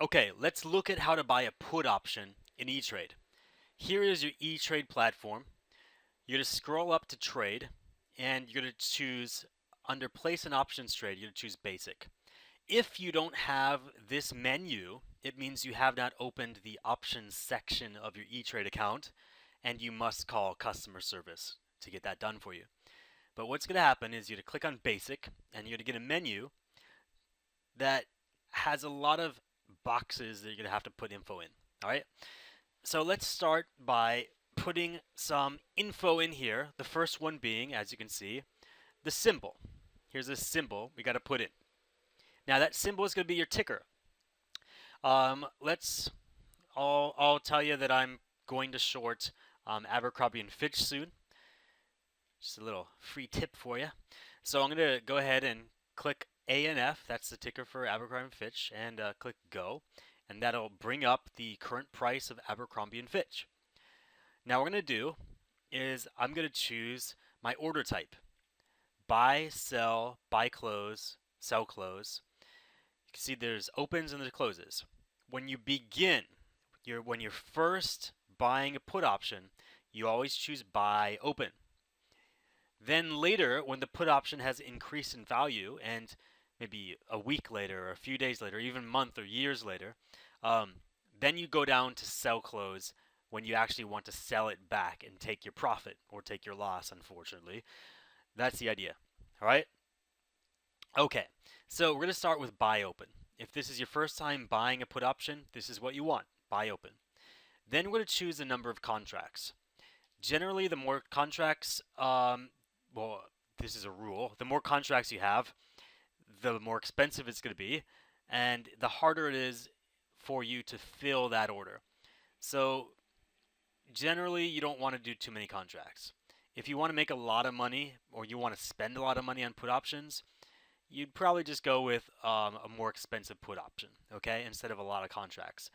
Okay, let's look at how to buy a put option in Etrade. Here is your Etrade platform. You're going to scroll up to trade and you're going to choose under place and options trade, you're going to choose basic. If you don't have this menu, it means you have not opened the options section of your Etrade account and you must call customer service to get that done for you. But what's going to happen is you're going to click on basic and you're going to get a menu that has a lot of boxes that you're going to have to put info in. All right. So let's start by putting some info in here. The first one being, as you can see, the symbol. Here's a symbol we got to put in. Now that symbol is going to be your ticker. I'll tell you that I'm going to short Abercrombie and Fitch soon. Just a little free tip for you. So I'm going to go ahead and click ANF, that's the ticker for Abercrombie & Fitch, and click Go, and that'll bring up the current price of Abercrombie & Fitch. Now what we're going to do is I'm going to choose my order type. Buy, sell, buy close, sell close. You can see there's opens and there's closes. When you begin, when you're first buying a put option, you always choose buy open. Then later, when the put option has increased in value, and maybe a week later, or a few days later, even a month or years later, then you go down to sell close when you actually want to sell it back and take your profit or take your loss, unfortunately. That's the idea. All right? Okay, so we're going to start with buy open. If this is your first time buying a put option, this is what you want, buy open. Then we're going to choose the number of contracts. Generally, the more contracts, well, this is a rule. The more contracts you have, the more expensive it's going to be, and the harder it is for you to fill that order. So generally, you don't want to do too many contracts. If you want to make a lot of money or you want to spend a lot of money on put options, you'd probably just go with a more expensive put option, okay, instead of a lot of contracts.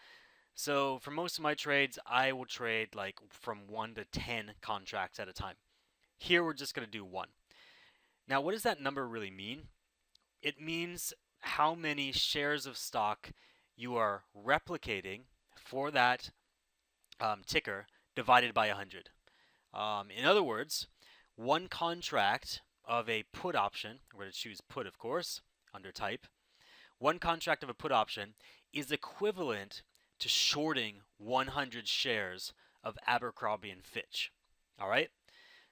So for most of my trades, I will trade like from 1 to 10 contracts at a time. Here we're just going to do 1. Now what does that number really mean? It means how many shares of stock you are replicating for that ticker divided by 100. In other words, one contract of a put option, we're going to choose put of course, under type, one contract of a put option is equivalent to shorting 100 shares of Abercrombie and Fitch. All right?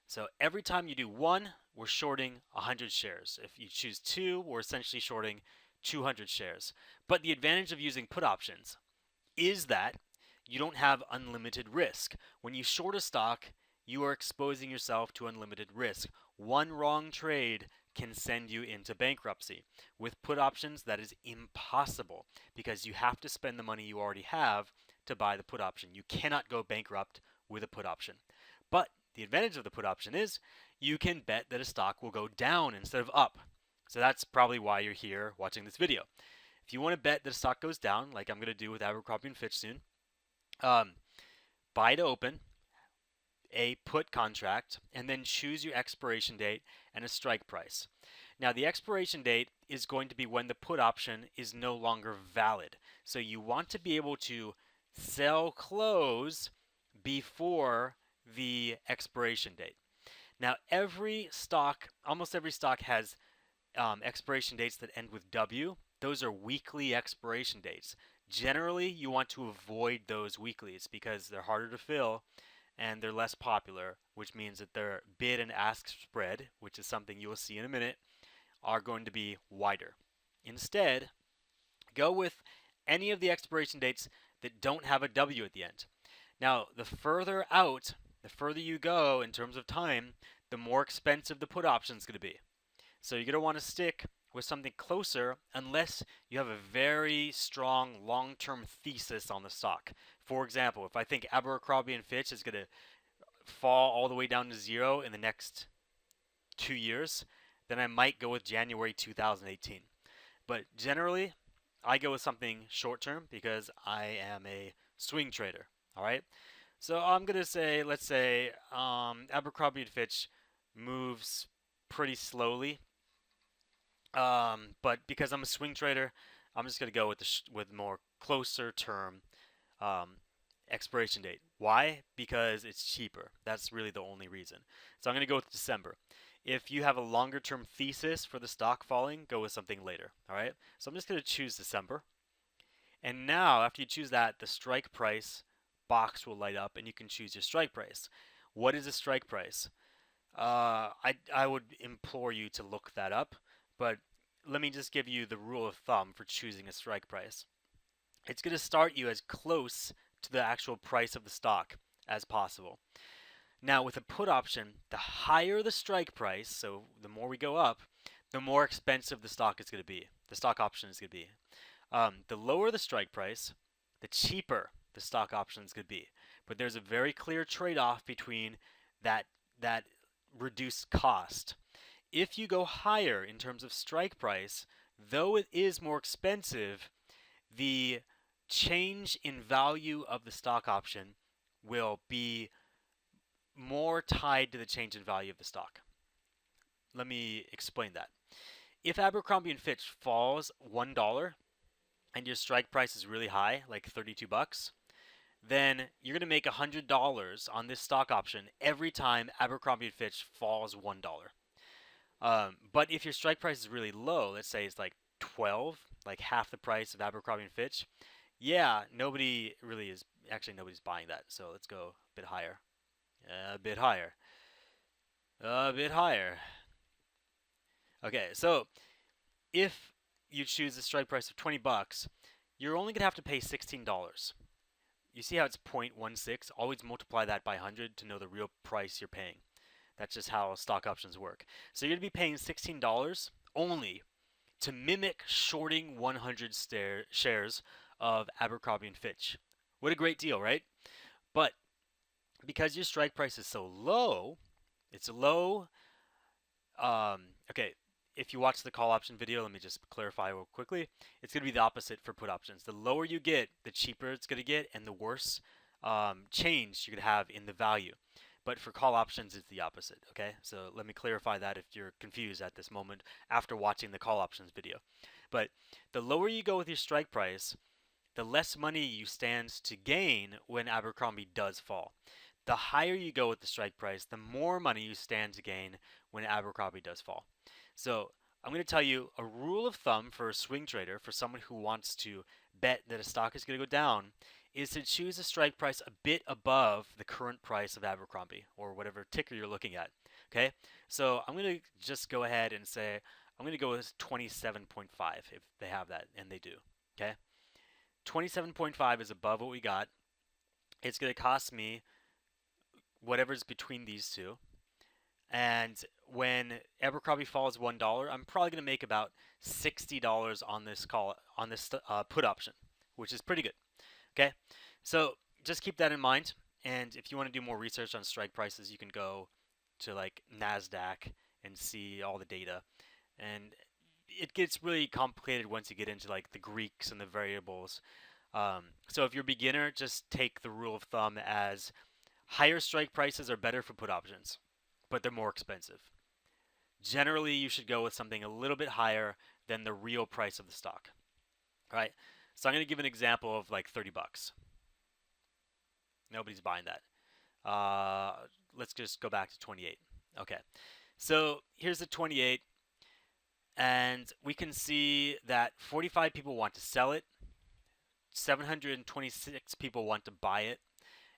So every time you do 1, we're shorting 100 shares. If you choose 2, we're essentially shorting 200 shares. But the advantage of using put options is that you don't have unlimited risk. When you short a stock, you are exposing yourself to unlimited risk. One wrong trade can send you into bankruptcy. With put options, that is impossible because you have to spend the money you already have to buy the put option. You cannot go bankrupt with a put option. But the advantage of the put option is you can bet that a stock will go down instead of up. So that's probably why you're here watching this video. If you want to bet that a stock goes down, like I'm going to do with Abercrombie & Fitch soon, buy to open a put contract and then choose your expiration date and a strike price. Now the expiration date is going to be when the put option is no longer valid. So you want to be able to sell close before the expiration date. Now every stock, almost every stock has expiration dates that end with W. Those are weekly expiration dates. Generally, you want to avoid those weeklies because they're harder to fill and they're less popular, which means that their bid and ask spread, which is something you will see in a minute, are going to be wider. Instead, go with any of the expiration dates that don't have a W at the end. Now, the further out, the further you go in terms of time, the more expensive the put option is going to be. So you're going to want to stick with something closer unless you have a very strong long-term thesis on the stock. For example, if I think Abercrombie and Fitch is going to fall all the way down to 0 in the next 2 years, then I might go with January 2018. But generally, I go with something short-term because I am a swing trader. All right. So I'm going to say, let's say Abercrombie and Fitch moves pretty slowly. But because I'm a swing trader, I'm just going to go with with more closer term um, expiration date. Why? Because it's cheaper. That's really the only reason. So I'm going to go with December. If you have a longer term thesis for the stock falling, go with something later. All right. So I'm just going to choose December. And now, after you choose that, the strike price box will light up and you can choose your strike price. What is a strike price? I would implore you to look that up, but let me just give you the rule of thumb for choosing a strike price. It's going to start you as close to the actual price of the stock as possible. Now, with a put option, the higher the strike price, so the more we go up, the more expensive the stock is going to be. The stock option is going to be. The lower the strike price, the cheaper the stock option is going to be. But there's a very clear trade-off between that reduced cost. If you go higher in terms of strike price, though it is more expensive, the change in value of the stock option will be more tied to the change in value of the stock. Let me explain that. If Abercrombie & Fitch falls $1 and your strike price is really high, like 32 bucks, then you're going to make $100 on this stock option every time Abercrombie & Fitch falls $1. But if your strike price is really low, let's say it's like 12, like half the price of Abercrombie & Fitch, yeah, nobody really is, actually nobody's buying that. So let's go a bit higher, a bit higher, a bit higher. Okay, so if you choose a strike price of 20 bucks, you're only going to have to pay $16. You see how it's 0.16? Always multiply that by 100 to know the real price you're paying. That's just how stock options work. So you're going to be paying $16 only to mimic shorting 100 shares of Abercrombie & Fitch. What a great deal, right? But because your strike price is so low, it's low. Okay, if you watch the call option video, let me just clarify real quickly. It's going to be the opposite for put options. The lower you get, the cheaper it's going to get, and the worse change you're going to have in the value. But for call options, it's the opposite, okay? So let me clarify that if you're confused at this moment after watching the call options video. But the lower you go with your strike price, the less money you stand to gain when Abercrombie does fall. The higher you go with the strike price, the more money you stand to gain when Abercrombie does fall. So I'm going to tell you a rule of thumb for a swing trader, for someone who wants to bet that a stock is going to go down, is to choose a strike price a bit above the current price of Abercrombie or whatever ticker you're looking at. Okay, so I'm going to just go ahead and say I'm going to go with 27.5 if they have that, and they do. Okay, 27.5 is above what we got. It's going to cost me whatever's between these two. And when Abercrombie falls $1, I'm probably going to make about $60 on this put option, which is pretty good. Okay, so just keep that in mind. And if you want to do more research on strike prices, you can go to like NASDAQ and see all the data. And it gets really complicated once you get into like the Greeks and the variables. So if you're a beginner, just take the rule of thumb as higher strike prices are better for put options, but they're more expensive. Generally, you should go with something a little bit higher than the real price of the stock. All right, so I'm going to give an example of like 30 bucks. Nobody's buying that. Let's just go back to 28. Okay, so here's the 28, and we can see that 45 people want to sell it, 726 people want to buy it,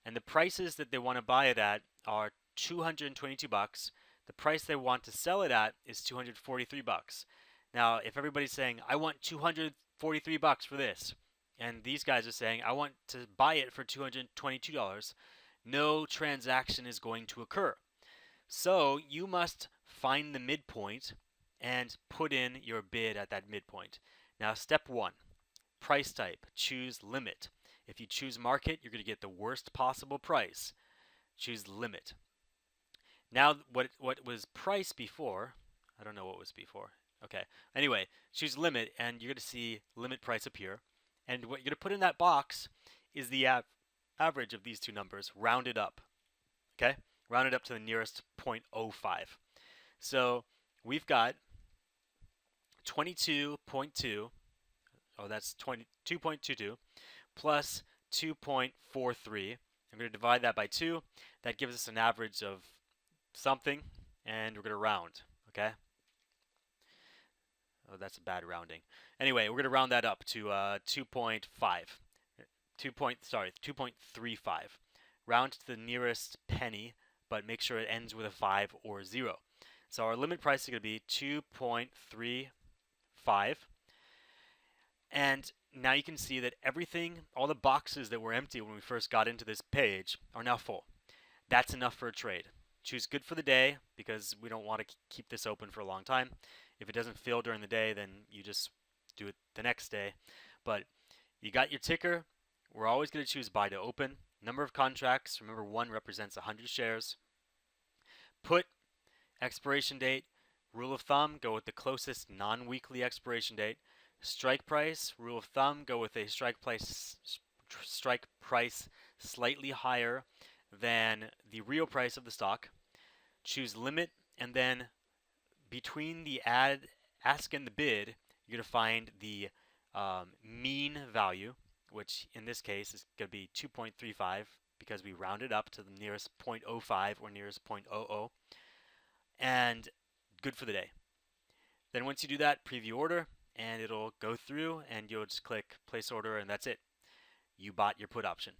and the prices that they want to buy it at are 222 bucks. The price they want to sell it at is 243 bucks. Now, if everybody's saying, I want 243 bucks for this, and these guys are saying, I want to buy it for $222, no transaction is going to occur. So you must find the midpoint and put in your bid at that midpoint. Now, step one, price type, choose limit. If you choose market, you're going to get the worst possible price. Choose limit. Now, what was price before? I don't know what was before. Okay. Anyway, choose limit, and you're going to see limit price appear. And what you're going to put in that box is the average of these two numbers, rounded up. Okay? Rounded up to the nearest 0.05. So we've got 22.2. oh, that's 2.22 plus 2.43. I'm going to divide that by 2. That gives us an average of something, and we're going to round, okay? Oh, that's a bad rounding. Anyway, we're going to round that up to 2.5. 2.35. Round to the nearest penny, but make sure it ends with a 5 or 0. So our limit price is going to be 2.35. And now you can see that everything, all the boxes that were empty when we first got into this page are now full. That's enough for a trade. Choose good for the day because we don't want to keep this open for a long time. If it doesn't fill during the day, then you just do it the next day. But you got your ticker. We're always going to choose buy to open. Number of contracts, remember 1 represents 100 shares. Put expiration date, rule of thumb, go with the closest non-weekly expiration date. Strike price, rule of thumb, go with a strike price slightly higher than the real price of the stock. Choose limit, and then between the ask and the bid, you're going to find the mean value, which in this case is going to be 2.35 because we rounded up to the nearest 0.05 or nearest 0.00, and good for the day. Then once you do that, preview order, and it'll go through, and you'll just click place order, and that's it. You bought your put option.